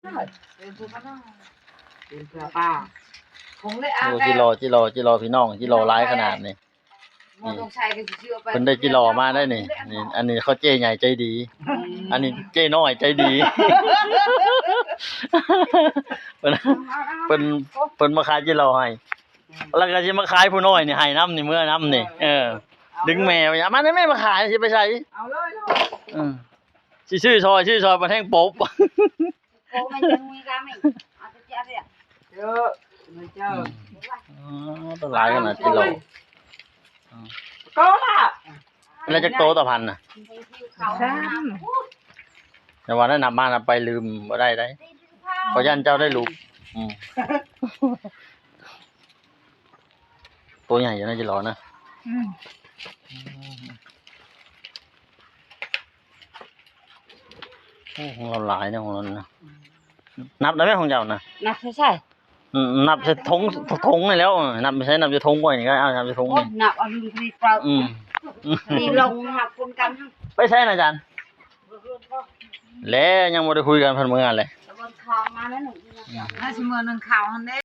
เป็นตัวป้าเป็นตัวป้าคงได้อา ดูจิรอพี่น้องจิรอร้ายขนาดนี้ มันต้องใช้กันเชื่อไป เพิ่นได้จิรอมาได้นี่นี่อันนี้เขาเจ้ใหญ่ใจดี อันนี้เจ้น้อยใจดีเพิ่นมาขายจิรอให้แล้วก็สิมาขายผู้น้อยนี่ให้น้ำนี่เมื่อน้ำนี่ดึงแมวอย่ามาได้แม่มาขายสิไปใส่ เอาเลยสิชื่อซอยมาแท่งโป๊บ โอ้มันจะมีกาไม่เอาจะเจ๊เนี่ย เจอไม่เจอ ต้นหลายขนาดจิรอ ก็ล่ะ แล้วจักโตต่อพันน่ะแต่ว่านั้นนำมาไปลืมบ่ได้เพราะยันเจ้าได้ลูกตัวใหญ่อยู่นะจิรอนะของเราหลายนะของเรานะนับได้ไหมของเจ้านะ นับใช่ นับใส่ทงนี่แล้วนับไม่ใช่นับจะทงก่อนนี่ก็เอานับจะทง โอ้ นี่ นับเอาลืมทีเปล่าทีลงหักคนกัน ไปใช่นะอาจารย์แล้วยังไม่ได้คุยกันเพิ่นเมื่อไงเลย ตะบนคลองมาแล้วหนู น่าสิมือนึงข่าวหันเด้